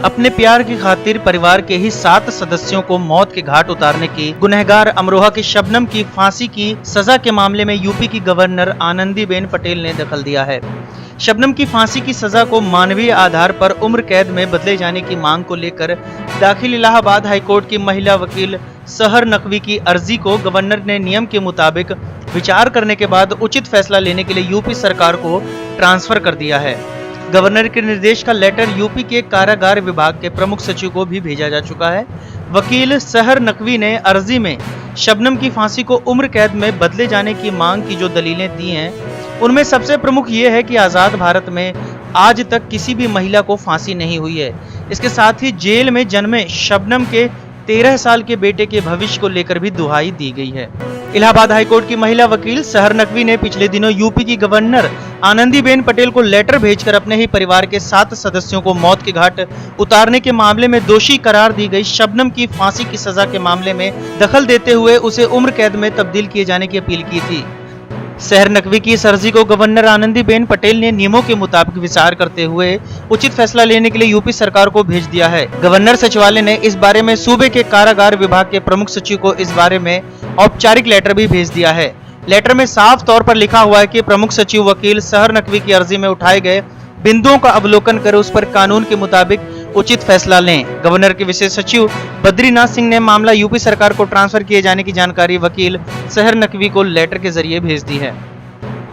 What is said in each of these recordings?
अपने प्यार की खातिर परिवार के ही 7 सदस्यों को मौत के घाट उतारने की गुनहगार अमरोहा की शबनम की फांसी की सजा के मामले में यूपी की गवर्नर आनंदीबेन पटेल ने दखल दिया है। शबनम की फांसी की सजा को मानवीय आधार पर उम्र कैद में बदले जाने की मांग को लेकर दाखिल इलाहाबाद हाईकोर्ट की महिला वकील सहर नकवी की अर्जी को गवर्नर ने नियम के मुताबिक विचार करने के बाद उचित फैसला लेने के लिए यूपी सरकार को ट्रांसफर कर दिया है। गवर्नर के निर्देश का लेटर यूपी के कारागार विभाग के प्रमुख सचिव को भी भेजा जा चुका है। वकील सहर नकवी ने अर्जी में शबनम की फांसी को उम्र कैद में बदले जाने की मांग की जो दलीलें दी हैं, उनमें सबसे प्रमुख ये है कि आजाद भारत में आज तक किसी भी महिला को फांसी नहीं हुई है। इसके साथ ही जेल में जन्मे शबनम के 13 साल के बेटे के भविष्य को लेकर भी दुहाई दी गई है। इलाहाबाद हाईकोर्ट की महिला वकील सहर नकवी ने पिछले दिनों यूपी की गवर्नर आनंदीबेन पटेल को लेटर भेजकर अपने ही परिवार के 7 सदस्यों को मौत के घाट उतारने के मामले में दोषी करार दी गई शबनम की फांसी की सजा के मामले में दखल देते हुए उसे उम्र कैद में तब्दील किए जाने की अपील की थी। सहर नकवी की इस अर्जी को गवर्नर आनंदीबेन पटेल ने नियमों के मुताबिक विचार करते हुए उचित फैसला लेने के लिए यूपी सरकार को भेज दिया है। गवर्नर सचिवालय ने इस बारे में सूबे के कारागार विभाग के प्रमुख सचिव को इस बारे में औपचारिक लेटर भी भेज दिया है। लेटर में साफ तौर पर लिखा हुआ है कि प्रमुख सचिव वकील सहर नकवी की अर्जी में उठाए गए बिंदुओं का अवलोकन कर उस पर कानून के मुताबिक उचित फैसला लें। गवर्नर के विशेष सचिव बद्रीनाथ सिंह ने मामला यूपी सरकार को ट्रांसफर किए जाने की जानकारी वकील सहर नकवी को लेटर के जरिए भेज दी है।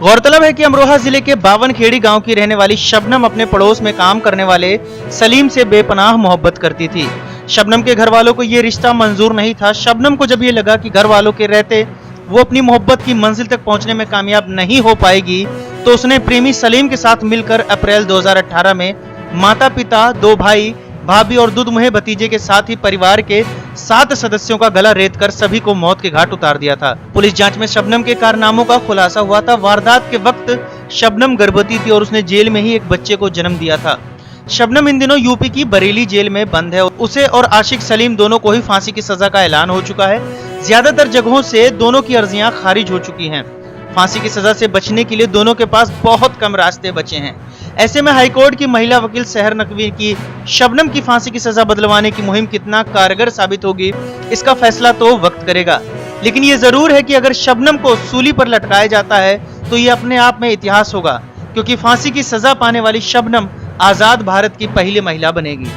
गौरतलब है कि अमरोहा जिले के बावनखेड़ी गांव की रहने वाली शबनम अपने पड़ोस में काम करने वाले सलीम से बेपनाह मोहब्बत करती थी। शबनम के घर वालों को ये रिश्ता मंजूर नहीं था। शबनम को जब ये लगा कि घर वालों के रहते वो अपनी मोहब्बत की मंजिल तक पहुंचने में कामयाब नहीं हो पाएगी, तो उसने प्रेमी सलीम के साथ मिलकर अप्रैल 2018 में माता पिता, 2 भाई, भाभी और दुधमुहे भतीजे के साथ ही परिवार के 7 सदस्यों का गला रेतकर सभी को मौत के घाट उतार दिया था। पुलिस जांच में शबनम के कारनामों का खुलासा हुआ था। वारदात के वक्त शबनम गर्भवती थी और उसने जेल में ही एक बच्चे को जन्म दिया था। शबनम इन दिनों यूपी की बरेली जेल में बंद है। उसे और आशिक सलीम दोनों को ही फांसी की सजा का ऐलान हो चुका है। ज्यादातर जगहों से दोनों की अर्जियां खारिज हो चुकी हैं। फांसी की सजा से बचने के लिए दोनों के पास बहुत कम रास्ते बचे हैं। ऐसे में हाईकोर्ट की महिला वकील सहर नकवी की शबनम की फांसी की सजा बदलवाने की मुहिम कितना कारगर साबित होगी, इसका फैसला तो वक्त करेगा। लेकिन ये जरूर है कि अगर शबनम को सूली पर लटकाया जाता है तो ये अपने आप में इतिहास होगा, क्योंकि फांसी की सजा पाने वाली शबनम आजाद भारत की पहली महिला बनेगी।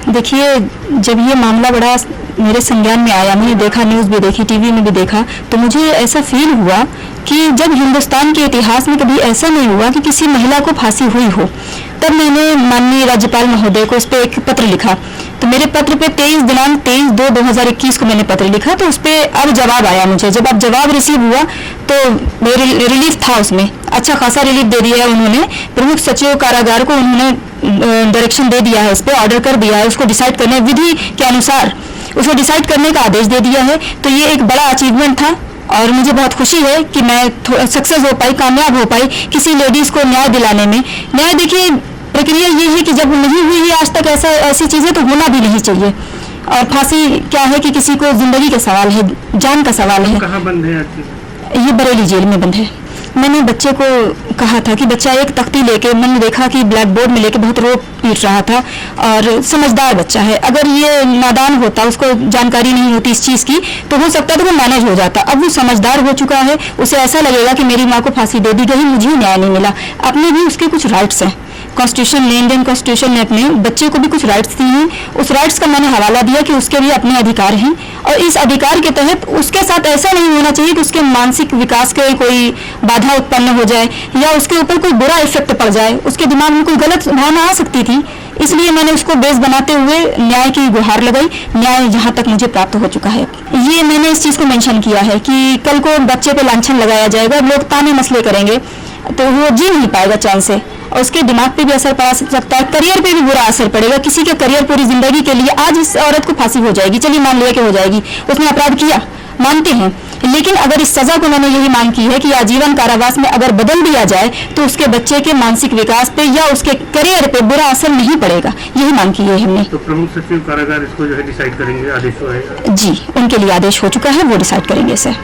देखिए, जब ये मामला बड़ा मेरे संज्ञान में आया, मैंने देखा, न्यूज़ भी देखी, टीवी में भी देखा, तो मुझे ऐसा फील हुआ कि जब हिंदुस्तान के इतिहास में कभी ऐसा नहीं हुआ कि किसी महिला को फांसी हुई हो। तब मैंने माननीय राज्यपाल महोदय को इस पर एक पत्र लिखा। तो मेरे पत्र पे 23 दिनांक 23/2/2021 को मैंने पत्र लिखा, तो उस पर अब जवाब आया मुझे। जब अब जवाब रिसीव हुआ तो रिलीफ था, उसमें अच्छा खासा रिलीफ दे दिया है उन्होंने। प्रमुख सचिव कारागार को उन्होंने डायरेक्शन दे दिया है, इस पर ऑर्डर कर दिया है, उसको डिसाइड करने विधि के अनुसार उसको डिसाइड करने का आदेश दे दिया है। तो ये एक बड़ा अचीवमेंट था और मुझे बहुत खुशी है कि मैं सक्सेस हो पाई, कामयाब हो पाई किसी लेडीज को न्याय दिलाने में। न्याय, देखिए, प्रक्रिया ये है कि जब नहीं हुई है आज तक ऐसी चीजें, तो होना भी नहीं चाहिए। और फांसी क्या है कि किसी को जिंदगी का सवाल है, जान का सवाल है। कहाँ बंद है? ये बरेली जेल में बंद है। मैंने बच्चे को कहा था कि बच्चा एक तख्ती लेके, मैंने देखा कि ब्लैक बोर्ड में लेके बहुत रो पीट रहा था और समझदार बच्चा है। अगर ये नादान होता, उसको जानकारी नहीं होती इस चीज़ की, तो हो सकता था वो मैनेज हो जाता। अब वो समझदार हो चुका है, उसे ऐसा लगेगा कि मेरी माँ को फांसी दे दी गई, मुझे न्याय नहीं मिला। अपने भी उसके कुछ राइट्स हैं। कॉन्स्टिट्यूशन, इंडियन कॉन्स्टिट्यूशन ने अपने बच्चे को भी कुछ राइट्स दिए हैं। उस राइट्स का मैंने हवाला दिया कि उसके भी अपने अधिकार हैं और इस अधिकार के तहत उसके साथ ऐसा नहीं होना चाहिए कि उसके मानसिक विकास के कोई बाधा उत्पन्न हो जाए या उसके ऊपर कोई बुरा इफेक्ट पड़ जाए, उसके दिमाग में कोई गलत भावना आ सकती थी। इसलिए मैंने उसको बेस बनाते हुए न्याय की गुहार लगाई। न्याय जहाँ तक मुझे प्राप्त हो चुका है, ये मैंने इस चीज़ को मेंशन किया है कि कल को बच्चे पे लांछन लगाया जाएगा, लोग ताने मसले करेंगे, तो वो जी नहीं पाएगा चैन से और उसके दिमाग पे भी असर पड़ सकता है, करियर पे भी बुरा असर पड़ेगा। किसी के करियर पूरी जिंदगी के लिए, आज इस औरत को फांसी हो जाएगी, चलिए मान लिया कि हो जाएगी, उसने अपराध किया, मानते हैं, लेकिन अगर इस सजा को मैंने यही मांग की है कि आजीवन कारावास में अगर बदल दिया जाए तो उसके बच्चे के मानसिक विकास पे या उसके करियर पे बुरा असर नहीं पड़ेगा, यही मांग की है हमने। तो प्रमुख सचिव कारागार इसको जो है डिसाइड करेंगे, आदेश होगा? जी, उनके लिए आदेश हो चुका है, वो डिसाइड करेंगे इसे।